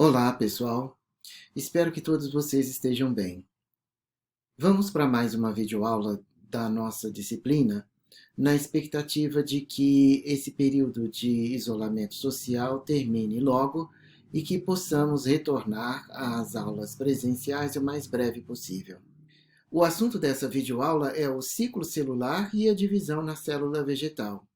Olá, pessoal! Espero que todos vocês estejam bem. Vamos para mais uma videoaula da nossa disciplina, na expectativa de que esse período de isolamento social termine logo e que possamos retornar às aulas presenciais o mais breve possível. O assunto dessa videoaula é o ciclo celular e a divisão na célula vegetal.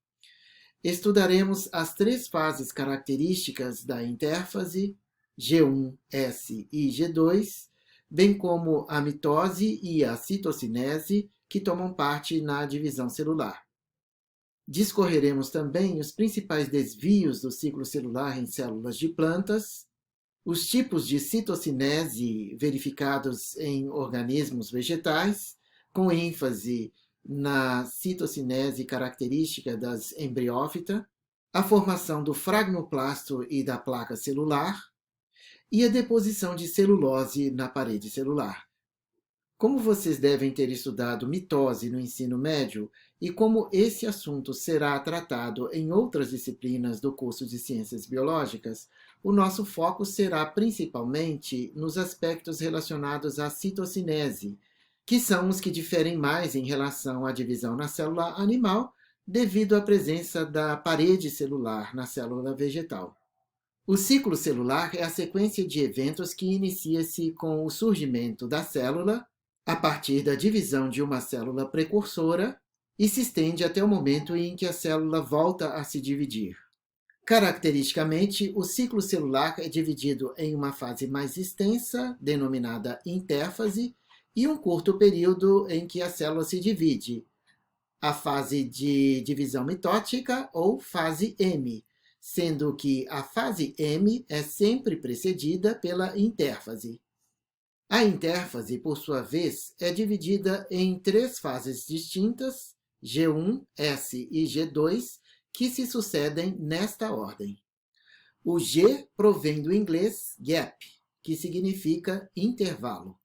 Estudaremos as três fases características da intérfase, G1, S e G2, bem como a mitose e a citocinese, que tomam parte na divisão celular. Discorreremos também os principais desvios do ciclo celular em células de plantas, os tipos de citocinese verificados em organismos vegetais, com ênfase na citocinese característica das embriófitas, a formação do fragmoplasto e da placa celular e a deposição de celulose na parede celular. Como vocês devem ter estudado mitose no ensino médio e como esse assunto será tratado em outras disciplinas do curso de Ciências Biológicas, o nosso foco será principalmente nos aspectos relacionados à citocinese, que são os que diferem mais em relação à divisão na célula animal, devido à presença da parede celular na célula vegetal. O ciclo celular é a sequência de eventos que inicia-se com o surgimento da célula, a partir da divisão de uma célula precursora, e se estende até o momento em que a célula volta a se dividir. Caracteristicamente, o ciclo celular é dividido em uma fase mais extensa, denominada intérfase, e um curto período em que a célula se divide, a fase de divisão mitótica ou fase M, sendo que a fase M é sempre precedida pela intérfase. A intérfase, por sua vez, é dividida em três fases distintas, G1, S e G2, que se sucedem nesta ordem. O G provém do inglês gap, que significa intervalo.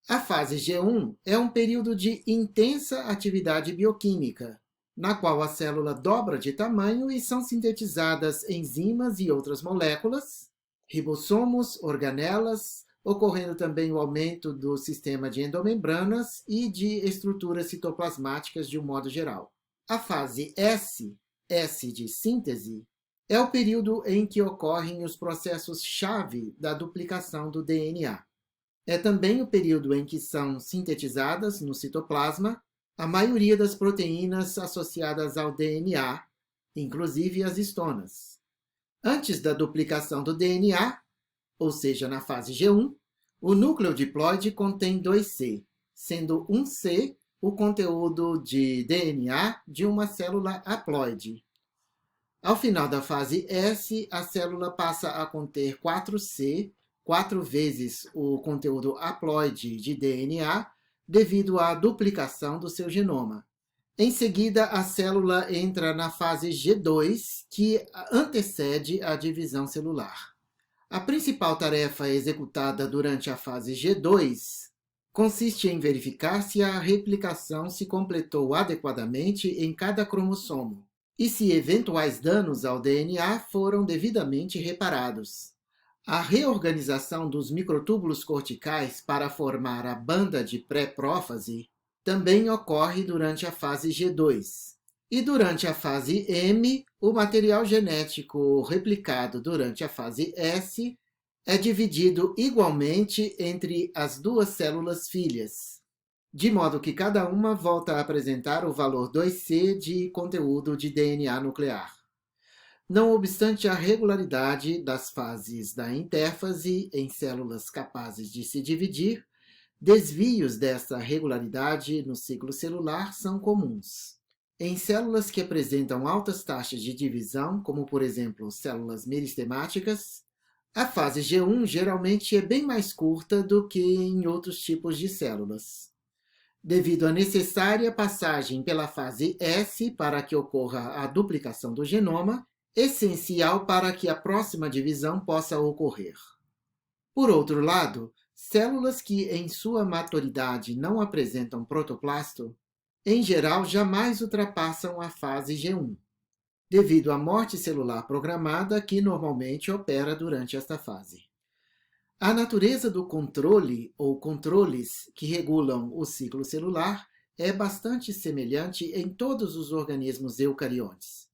A fase G1 é um período de intensa atividade bioquímica, na qual a célula dobra de tamanho e são sintetizadas enzimas e outras moléculas, ribossomos, organelas, ocorrendo também o aumento do sistema de endomembranas e de estruturas citoplasmáticas de um modo geral. A fase S, S de síntese, é o período em que ocorrem os processos-chave da duplicação do DNA. É também o período em que são sintetizadas no citoplasma a maioria das proteínas associadas ao DNA, inclusive as histonas. Antes da duplicação do DNA, ou seja, na fase G1, o núcleo diploide contém 2C, sendo 1C o conteúdo de DNA de uma célula haploide. Ao final da fase S, a célula passa a conter 4C, 4 vezes o conteúdo haploide de DNA, devido à duplicação do seu genoma. Em seguida, a célula entra na fase G2, que antecede a divisão celular. A principal tarefa executada durante a fase G2 consiste em verificar se a replicação se completou adequadamente em cada cromossomo e se eventuais danos ao DNA foram devidamente reparados. A reorganização dos microtúbulos corticais para formar a banda de pré-prófase também ocorre durante a fase G2. E durante a fase M, o material genético replicado durante a fase S é dividido igualmente entre as duas células filhas, de modo que cada uma volta a apresentar o valor 2C de conteúdo de DNA nuclear. Não obstante a regularidade das fases da intérfase em células capazes de se dividir, desvios dessa regularidade no ciclo celular são comuns. Em células que apresentam altas taxas de divisão, como por exemplo células meristemáticas, a fase G1 geralmente é bem mais curta do que em outros tipos de células. Devido à necessária passagem pela fase S para que ocorra a duplicação do genoma, essencial para que a próxima divisão possa ocorrer. Por outro lado, células que em sua maturidade não apresentam protoplasto, em geral jamais ultrapassam a fase G1, devido à morte celular programada que normalmente opera durante esta fase. A natureza do controle ou controles que regulam o ciclo celular é bastante semelhante em todos os organismos eucariontes.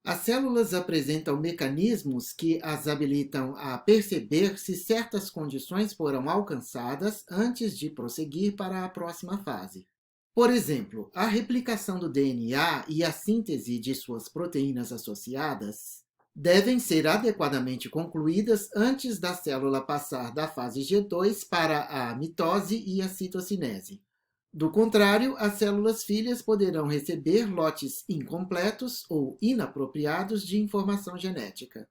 As células apresentam mecanismos que as habilitam a perceber se certas condições foram alcançadas antes de prosseguir para a próxima fase. Por exemplo, a replicação do DNA e a síntese de suas proteínas associadas devem ser adequadamente concluídas antes da célula passar da fase G2 para a mitose e a citocinese. Do contrário, as células filhas poderão receber lotes incompletos ou inapropriados de informação genética.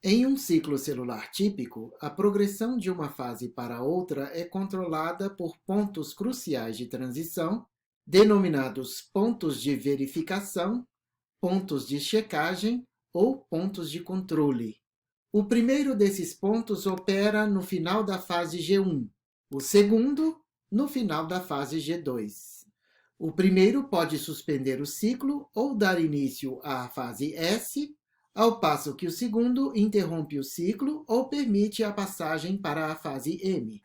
Em um ciclo celular típico, a progressão de uma fase para outra é controlada por pontos cruciais de transição, denominados pontos de verificação, pontos de checagem ou pontos de controle. O primeiro desses pontos opera no final da fase G1, o segundo no final da fase G2. O primeiro pode suspender o ciclo ou dar início à fase S, ao passo que o segundo interrompe o ciclo ou permite a passagem para a fase M.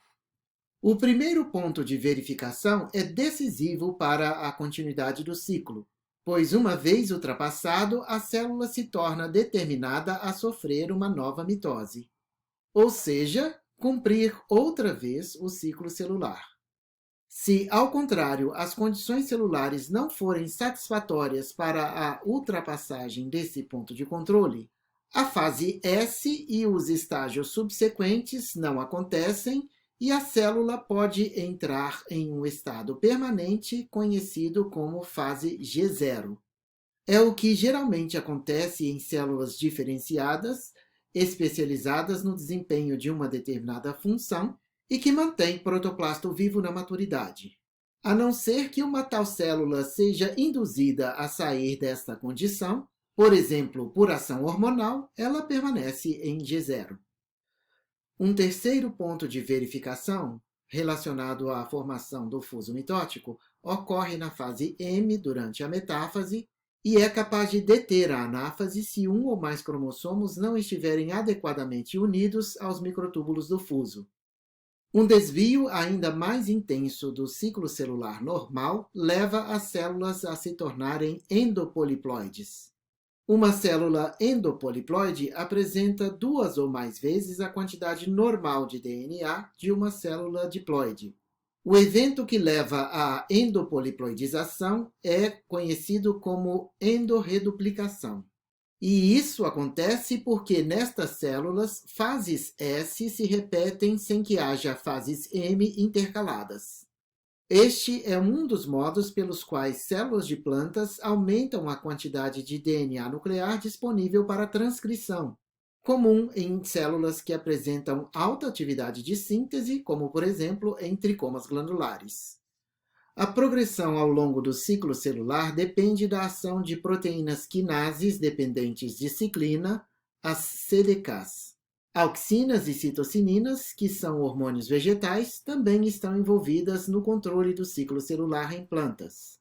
O primeiro ponto de verificação é decisivo para a continuidade do ciclo, pois uma vez ultrapassado, a célula se torna determinada a sofrer uma nova mitose, ou seja, cumprir outra vez o ciclo celular. Se, ao contrário, as condições celulares não forem satisfatórias para a ultrapassagem desse ponto de controle, a fase S e os estágios subsequentes não acontecem e a célula pode entrar em um estado permanente conhecido como fase G0. É o que geralmente acontece em células diferenciadas, especializadas no desempenho de uma determinada função, e que mantém protoplasto vivo na maturidade. A não ser que uma tal célula seja induzida a sair desta condição, por exemplo, por ação hormonal, ela permanece em G0. Um terceiro ponto de verificação, relacionado à formação do fuso mitótico, ocorre na fase M durante a metáfase e é capaz de deter a anáfase se um ou mais cromossomos não estiverem adequadamente unidos aos microtúbulos do fuso. Um desvio ainda mais intenso do ciclo celular normal leva as células a se tornarem endopoliploides. Uma célula endopoliploide apresenta 2 ou mais vezes a quantidade normal de DNA de uma célula diploide. O evento que leva à endopoliploidização é conhecido como endorreduplicação. E isso acontece porque nestas células, fases S se repetem sem que haja fases M intercaladas. Este é um dos modos pelos quais células de plantas aumentam a quantidade de DNA nuclear disponível para transcrição, comum em células que apresentam alta atividade de síntese, como, por exemplo, em tricomas glandulares. A progressão ao longo do ciclo celular depende da ação de proteínas quinases dependentes de ciclina, as CDKs. Auxinas e citocininas, que são hormônios vegetais, também estão envolvidas no controle do ciclo celular em plantas.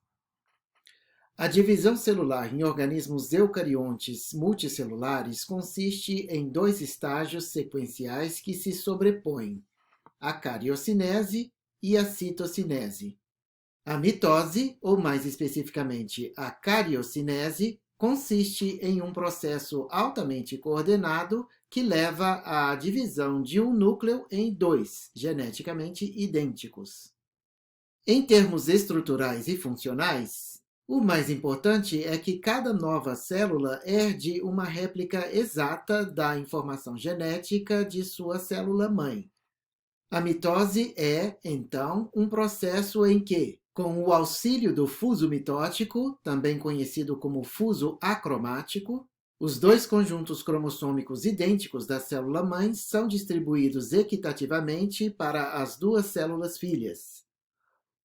A divisão celular em organismos eucariontes multicelulares consiste em 2 estágios sequenciais que se sobrepõem, a cariocinese e a citocinese. A mitose, ou mais especificamente a cariocinese, consiste em um processo altamente coordenado que leva à divisão de um núcleo em 2 geneticamente idênticos. Em termos estruturais e funcionais, o mais importante é que cada nova célula herde uma réplica exata da informação genética de sua célula-mãe. A mitose é, então, um processo em que, com o auxílio do fuso mitótico, também conhecido como fuso acromático, os 2 conjuntos cromossômicos idênticos da célula-mãe são distribuídos equitativamente para as 2 células filhas.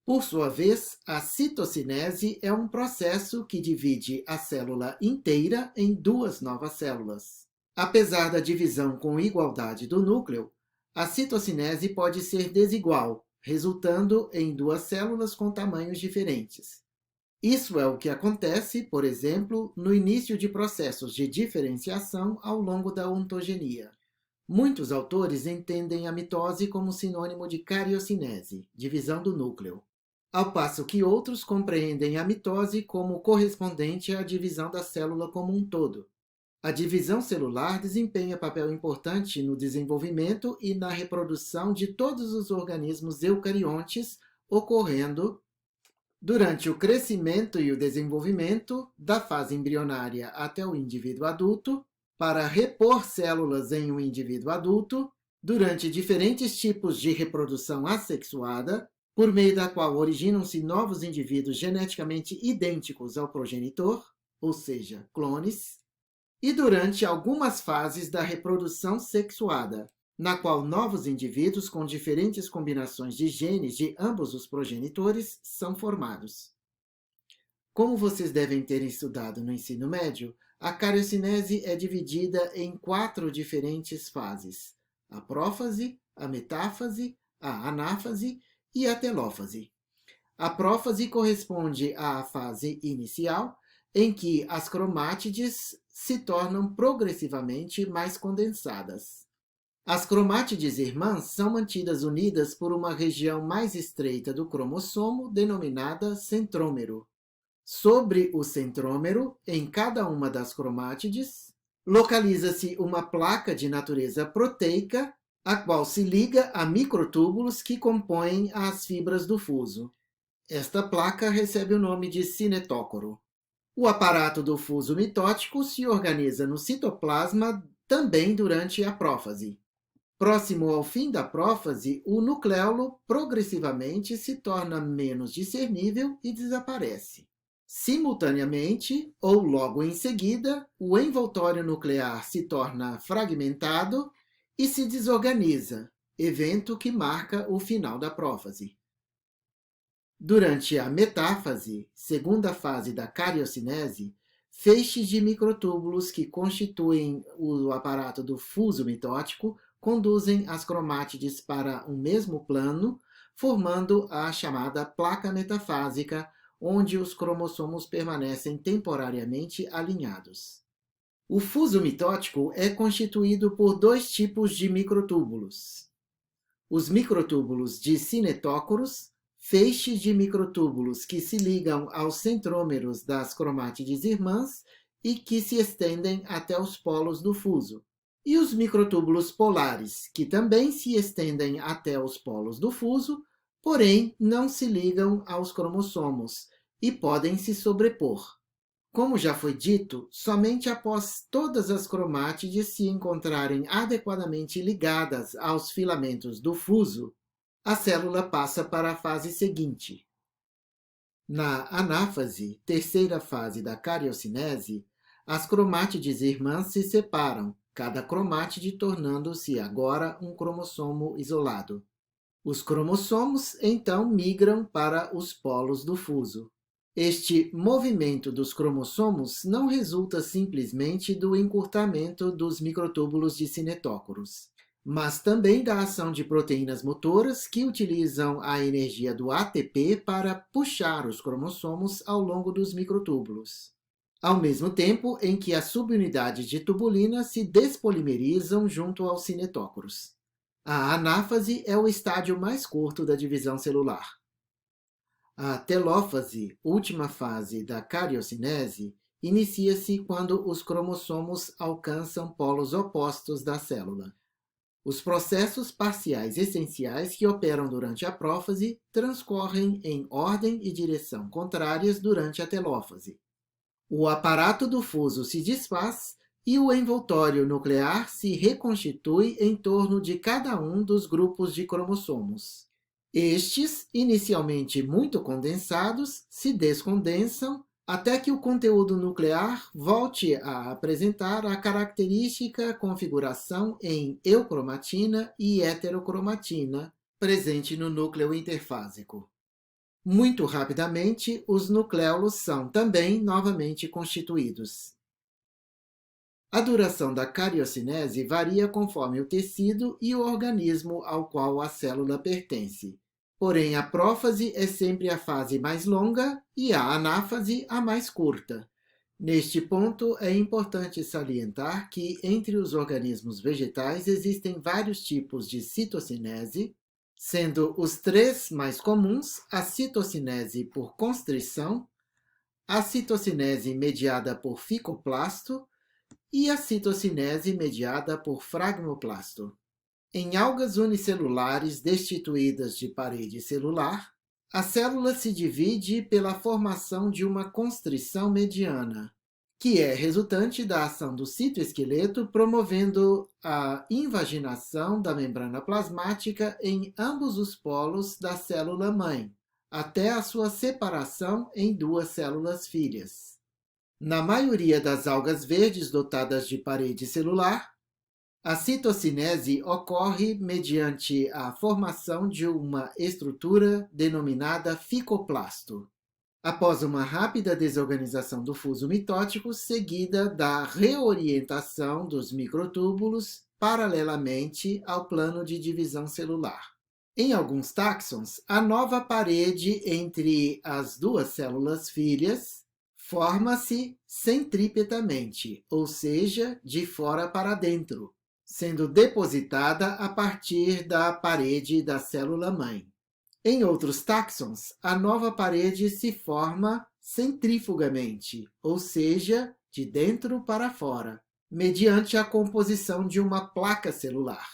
Por sua vez, a citocinese é um processo que divide a célula inteira em 2 novas células. Apesar da divisão com igualdade do núcleo, a citocinese pode ser desigual, resultando em 2 células com tamanhos diferentes. Isso é o que acontece, por exemplo, no início de processos de diferenciação ao longo da ontogenia. Muitos autores entendem a mitose como sinônimo de cariocinese, divisão do núcleo, ao passo que outros compreendem a mitose como correspondente à divisão da célula como um todo. A divisão celular desempenha papel importante no desenvolvimento e na reprodução de todos os organismos eucariontes, ocorrendo durante o crescimento e o desenvolvimento, da fase embrionária até o indivíduo adulto, para repor células em um indivíduo adulto, durante diferentes tipos de reprodução assexuada, por meio da qual originam-se novos indivíduos geneticamente idênticos ao progenitor, ou seja, clones, e durante algumas fases da reprodução sexuada, na qual novos indivíduos com diferentes combinações de genes de ambos os progenitores são formados. Como vocês devem ter estudado no ensino médio, a cariocinese é dividida em 4 diferentes fases: a prófase, a metáfase, a anáfase e a telófase. A prófase corresponde à fase inicial, em que as cromátides se tornam progressivamente mais condensadas. As cromátides irmãs são mantidas unidas por uma região mais estreita do cromossomo, denominada centrômero. Sobre o centrômero, em cada uma das cromátides, localiza-se uma placa de natureza proteica, a qual se liga a microtúbulos que compõem as fibras do fuso. Esta placa recebe o nome de cinetócoro. O aparato do fuso mitótico se organiza no citoplasma também durante a prófase. Próximo ao fim da prófase, o nucleolo progressivamente se torna menos discernível e desaparece. Simultaneamente, ou logo em seguida, o envoltório nuclear se torna fragmentado e se desorganiza, evento que marca o final da prófase. Durante a metáfase, segunda fase da cariocinese, feixes de microtúbulos que constituem o aparato do fuso mitótico conduzem as cromátides para um mesmo plano, formando a chamada placa metafásica, onde os cromossomos permanecem temporariamente alinhados. O fuso mitótico é constituído por 2 tipos de microtúbulos: os microtúbulos de cinetócoros, feixes de microtúbulos que se ligam aos centrômeros das cromátides irmãs e que se estendem até os polos do fuso, e os microtúbulos polares, que também se estendem até os polos do fuso, porém não se ligam aos cromossomos e podem se sobrepor. Como já foi dito, somente após todas as cromátides se encontrarem adequadamente ligadas aos filamentos do fuso, a célula passa para a fase seguinte. Na anáfase, terceira fase da cariocinese, as cromátides irmãs se separam, cada cromátide tornando-se agora um cromossomo isolado. Os cromossomos, então, migram para os polos do fuso. Este movimento dos cromossomos não resulta simplesmente do encurtamento dos microtúbulos de cinetócoros, mas também da ação de proteínas motoras que utilizam a energia do ATP para puxar os cromossomos ao longo dos microtúbulos, ao mesmo tempo em que as subunidades de tubulina se despolimerizam junto aos cinetócoros. A anáfase é o estádio mais curto da divisão celular. A telófase, última fase da cariocinese, inicia-se quando os cromossomos alcançam polos opostos da célula. Os processos parciais essenciais que operam durante a prófase transcorrem em ordem e direção contrárias durante a telófase. O aparato do fuso se desfaz e o envoltório nuclear se reconstitui em torno de cada um dos grupos de cromossomos. Estes, inicialmente muito condensados, se descondensam até que o conteúdo nuclear volte a apresentar a característica configuração em eucromatina e heterocromatina presente no núcleo interfásico. Muito rapidamente, os nucleolos são também novamente constituídos. A duração da cariocinese varia conforme o tecido e o organismo ao qual a célula pertence. Porém, a prófase é sempre a fase mais longa e a anáfase a mais curta. Neste ponto, é importante salientar que, entre os organismos vegetais, existem vários tipos de citocinese, sendo os três mais comuns a citocinese por constrição, a citocinese mediada por ficoplasto e a citocinese mediada por fragmoplasto. Em algas unicelulares destituídas de parede celular, a célula se divide pela formação de uma constrição mediana, que é resultante da ação do citoesqueleto promovendo a invaginação da membrana plasmática em ambos os polos da célula-mãe, até a sua separação em duas células filhas. Na maioria das algas verdes dotadas de parede celular, a citocinese ocorre mediante a formação de uma estrutura denominada ficoplasto, após uma rápida desorganização do fuso mitótico, seguida da reorientação dos microtúbulos paralelamente ao plano de divisão celular. Em alguns táxons, a nova parede entre as duas células filhas forma-se centripetamente, ou seja, de fora para dentro, sendo depositada a partir da parede da célula-mãe. Em outros táxons, a nova parede se forma centrifugamente, ou seja, de dentro para fora, mediante a composição de uma placa celular.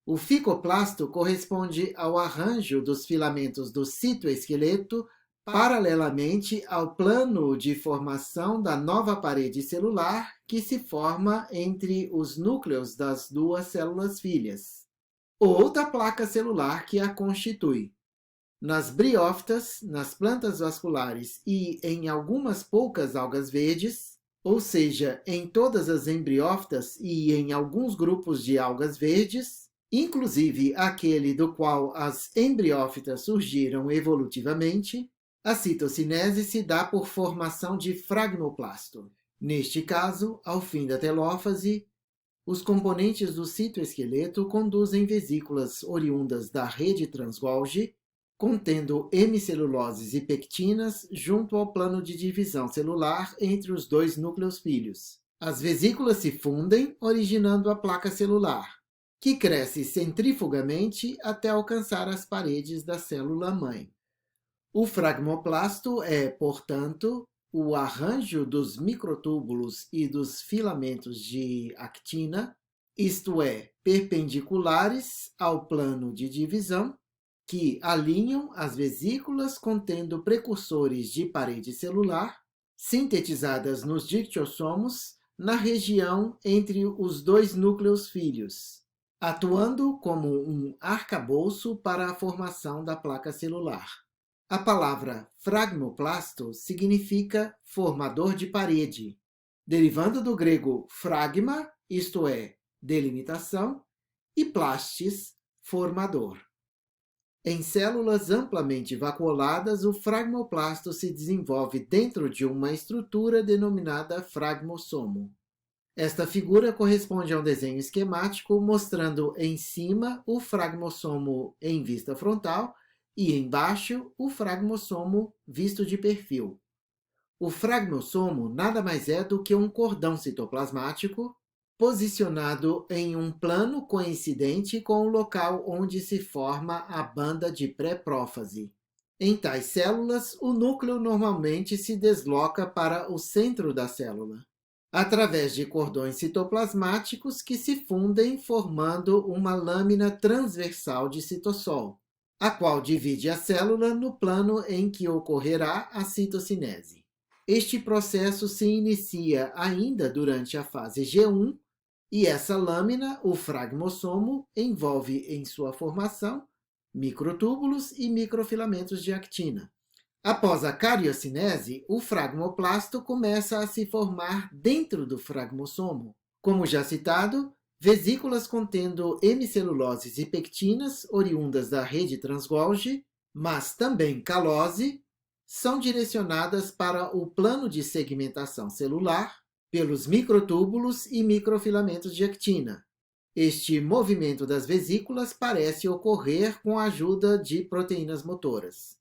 O ficoplasto corresponde ao arranjo dos filamentos do citoesqueleto paralelamente ao plano de formação da nova parede celular que se forma entre os núcleos das duas células filhas, ou da placa celular que a constitui. Nas briófitas, nas plantas vasculares e em algumas poucas algas verdes, ou seja, em todas as embriófitas e em alguns grupos de algas verdes, inclusive aquele do qual as embriófitas surgiram evolutivamente, a citocinese se dá por formação de fragmoplasto. Neste caso, ao fim da telófase, os componentes do citoesqueleto conduzem vesículas oriundas da rede transgolgi, contendo hemiceluloses e pectinas junto ao plano de divisão celular entre os dois núcleos filhos. As vesículas se fundem, originando a placa celular, que cresce centrifugamente até alcançar as paredes da célula-mãe. O fragmoplasto é, portanto, o arranjo dos microtúbulos e dos filamentos de actina, isto é, perpendiculares ao plano de divisão, que alinham as vesículas contendo precursores de parede celular, sintetizadas nos dictiossomos, na região entre os dois núcleos filhos, atuando como um arcabouço para a formação da placa celular. A palavra fragmoplasto significa formador de parede, derivando do grego fragma, isto é, delimitação, e plastis, formador. Em células amplamente vacuoladas, o fragmoplasto se desenvolve dentro de uma estrutura denominada fragmossomo. Esta figura corresponde a um desenho esquemático mostrando em cima o fragmossomo em vista frontal e embaixo o fragmossomo visto de perfil. O fragmossomo nada mais é do que um cordão citoplasmático posicionado em um plano coincidente com o local onde se forma a banda de pré-prófase. Em tais células, o núcleo normalmente se desloca para o centro da célula, através de cordões citoplasmáticos que se fundem formando uma lâmina transversal de citossol, a qual divide a célula no plano em que ocorrerá a citocinese. Este processo se inicia ainda durante a fase G1 e essa lâmina, o fragmossomo, envolve em sua formação microtúbulos e microfilamentos de actina. Após a cariocinese, o fragmoplasto começa a se formar dentro do fragmossomo. Como já citado, vesículas contendo hemiceluloses e pectinas, oriundas da rede transgolgi, mas também calose, são direcionadas para o plano de segmentação celular pelos microtúbulos e microfilamentos de actina. Este movimento das vesículas parece ocorrer com a ajuda de proteínas motoras.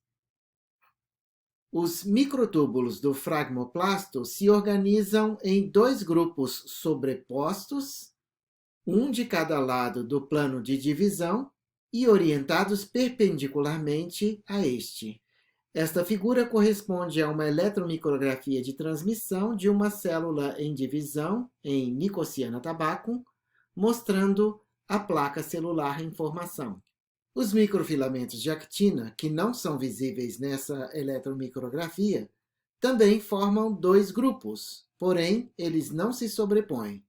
Os microtúbulos do fragmoplasto se organizam em dois grupos sobrepostos, um de cada lado do plano de divisão e orientados perpendicularmente a este. Esta figura corresponde a uma eletromicrografia de transmissão de uma célula em divisão em Nicotiana tabacum, mostrando a placa celular em formação. Os microfilamentos de actina, que não são visíveis nessa eletromicrografia, também formam dois grupos, porém eles não se sobrepõem.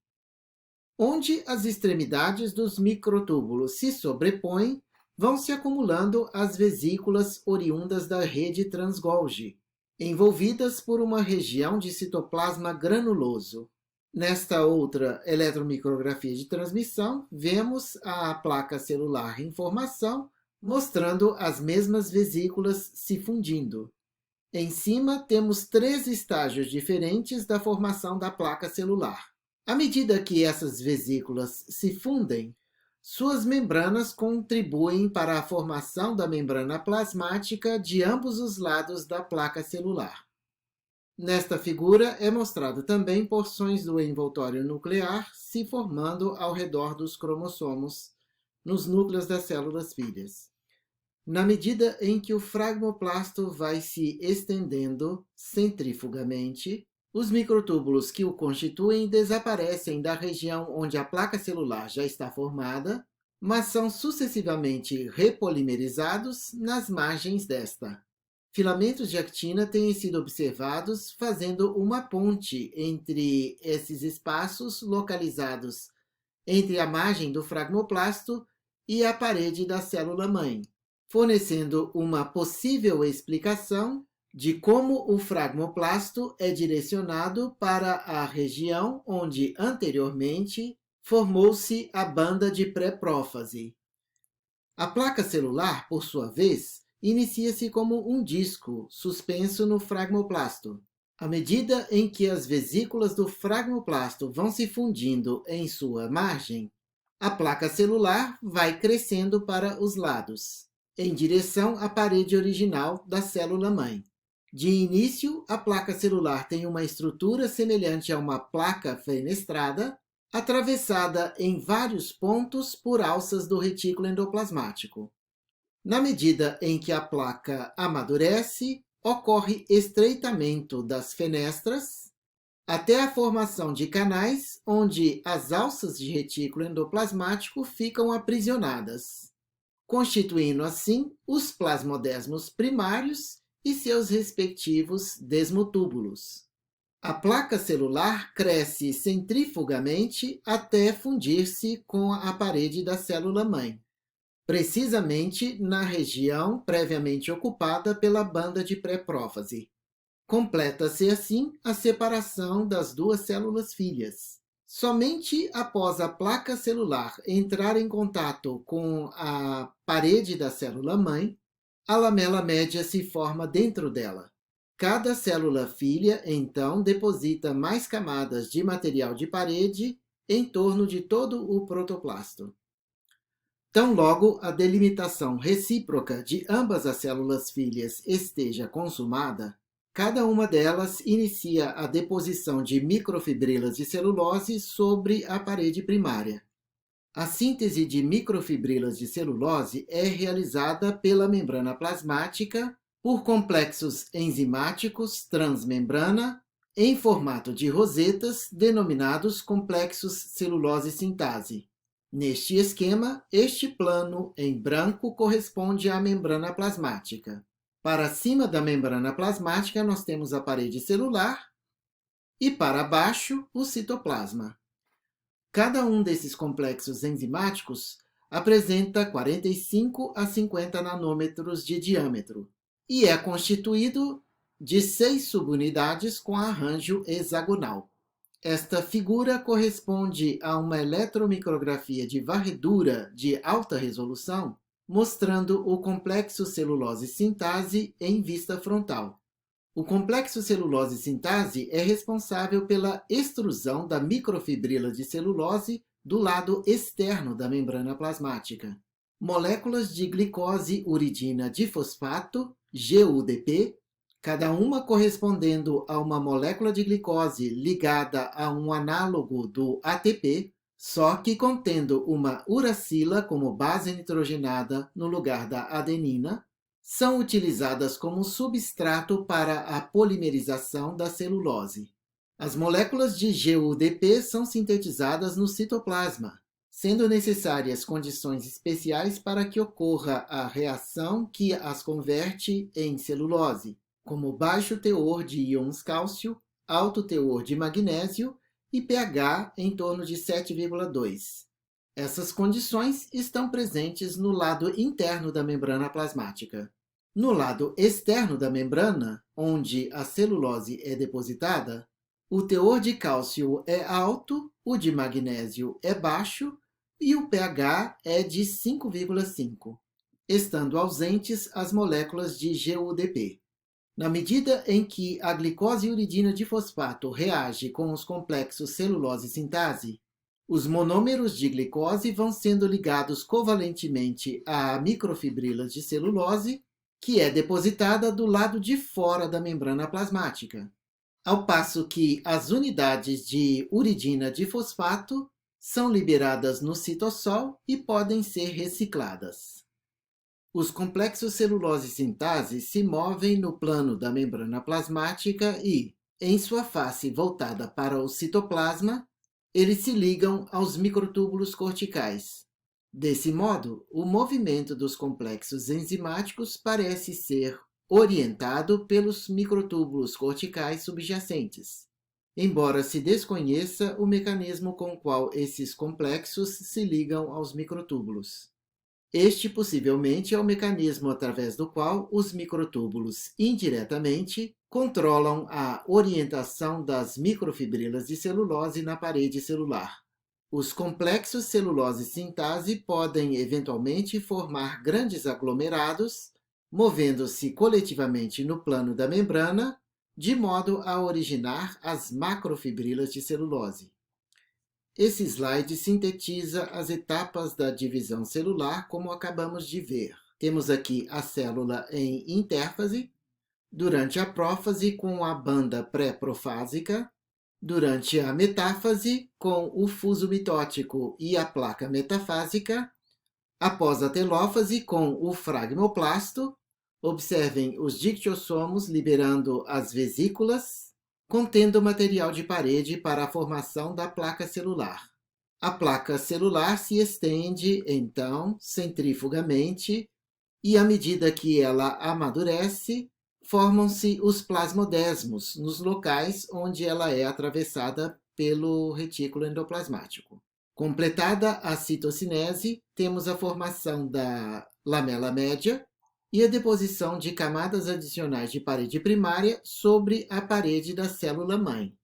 Onde as extremidades dos microtúbulos se sobrepõem, vão se acumulando as vesículas oriundas da rede trans-Golgi, envolvidas por uma região de citoplasma granuloso. Nesta outra eletromicrografia de transmissão, vemos a placa celular em formação, mostrando as mesmas vesículas se fundindo. Em cima, temos 3 estágios diferentes da formação da placa celular. À medida que essas vesículas se fundem, suas membranas contribuem para a formação da membrana plasmática de ambos os lados da placa celular. Nesta figura é mostrado também porções do envoltório nuclear se formando ao redor dos cromossomos, nos núcleos das células filhas. Na medida em que o fragmoplasto vai se estendendo centrifugamente, os microtúbulos que o constituem desaparecem da região onde a placa celular já está formada, mas são sucessivamente repolimerizados nas margens desta. Filamentos de actina têm sido observados fazendo uma ponte entre esses espaços localizados entre a margem do fragmoplasto e a parede da célula-mãe, fornecendo uma possível explicação de como o fragmoplasto é direcionado para a região onde anteriormente formou-se a banda de pré-prófase. A placa celular, por sua vez, inicia-se como um disco suspenso no fragmoplasto. À medida em que as vesículas do fragmoplasto vão se fundindo em sua margem, a placa celular vai crescendo para os lados, em direção à parede original da célula-mãe. De início, a placa celular tem uma estrutura semelhante a uma placa fenestrada, atravessada em vários pontos por alças do retículo endoplasmático. Na medida em que a placa amadurece, ocorre estreitamento das fenestras até a formação de canais onde as alças de retículo endoplasmático ficam aprisionadas, constituindo assim os plasmodesmos primários e seus respectivos desmotúbulos. A placa celular cresce centrifugamente até fundir-se com a parede da célula-mãe, precisamente na região previamente ocupada pela banda de pré-prófase. Completa-se assim a separação das duas células filhas. Somente após a placa celular entrar em contato com a parede da célula-mãe, a lamela média se forma dentro dela. Cada célula filha, então, deposita mais camadas de material de parede em torno de todo o protoplasto. Tão logo a delimitação recíproca de ambas as células filhas esteja consumada, cada uma delas inicia a deposição de microfibrilas de celulose sobre a parede primária. A síntese de microfibrilas de celulose é realizada pela membrana plasmática por complexos enzimáticos transmembrana em formato de rosetas denominados complexos celulose-sintase. Neste esquema, este plano em branco corresponde à membrana plasmática. Para cima da membrana plasmática, nós temos a parede celular e para baixo, o citoplasma. Cada um desses complexos enzimáticos apresenta 45 a 50 nanômetros de diâmetro e é constituído de 6 subunidades com arranjo hexagonal. Esta figura corresponde a uma eletromicrografia de varredura de alta resolução, mostrando o complexo celulose-sintase em vista frontal. O complexo celulose-sintase é responsável pela extrusão da microfibrila de celulose do lado externo da membrana plasmática. Moléculas de glicose uridina difosfato, GUDP, cada uma correspondendo a uma molécula de glicose ligada a um análogo do ATP, só que contendo uma uracila como base nitrogenada no lugar da adenina, são utilizadas como substrato para a polimerização da celulose. As moléculas de GUDP são sintetizadas no citoplasma, sendo necessárias condições especiais para que ocorra a reação que as converte em celulose, como baixo teor de íons cálcio, alto teor de magnésio e pH em torno de 7,2. Essas condições estão presentes no lado interno da membrana plasmática. No lado externo da membrana, onde a celulose é depositada, o teor de cálcio é alto, o de magnésio é baixo e o pH é de 5,5, estando ausentes as moléculas de GUDP. Na medida em que a glicose uridina difosfato reage com os complexos celulose-sintase, os monômeros de glicose vão sendo ligados covalentemente a microfibrilas de celulose, que é depositada do lado de fora da membrana plasmática, ao passo que as unidades de uridina difosfato são liberadas no citossol e podem ser recicladas. Os complexos celulose-sintase se movem no plano da membrana plasmática e, em sua face voltada para o citoplasma, eles se ligam aos microtúbulos corticais. Desse modo, o movimento dos complexos enzimáticos parece ser orientado pelos microtúbulos corticais subjacentes, embora se desconheça o mecanismo com o qual esses complexos se ligam aos microtúbulos. Este possivelmente é o mecanismo através do qual os microtúbulos, indiretamente, controlam a orientação das microfibrilas de celulose na parede celular. Os complexos celulose-sintase podem eventualmente formar grandes aglomerados, movendo-se coletivamente no plano da membrana, de modo a originar as macrofibrilas de celulose. Esse slide sintetiza as etapas da divisão celular, como acabamos de ver. Temos aqui a célula em intérfase, durante a prófase com a banda pré-profásica, durante a metáfase com o fuso mitótico e a placa metafásica, após a telófase com o fragmoplasto. Observem os dictiossomos liberando as vesículas, contendo material de parede para a formação da placa celular. A placa celular se estende, então, centrifugamente, e à medida que ela amadurece, formam-se os plasmodesmos nos locais onde ela é atravessada pelo retículo endoplasmático. Completada a citocinese, temos a formação da lamela média e a deposição de camadas adicionais de parede primária sobre a parede da célula-mãe.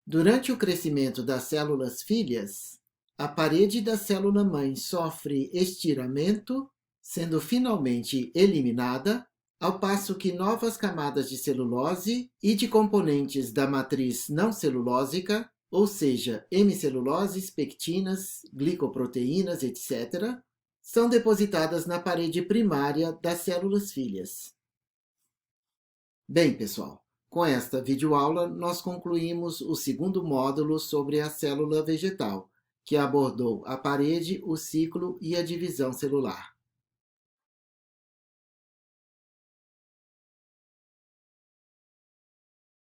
Durante o crescimento das células filhas, a parede da célula-mãe sofre estiramento, sendo finalmente eliminada, ao passo que novas camadas de celulose e de componentes da matriz não celulósica, ou seja, hemiceluloses, pectinas, glicoproteínas, etc., são depositadas na parede primária das células filhas. Bem, pessoal, com esta videoaula nós concluímos o segundo módulo sobre a célula vegetal, que abordou a parede, o ciclo e a divisão celular.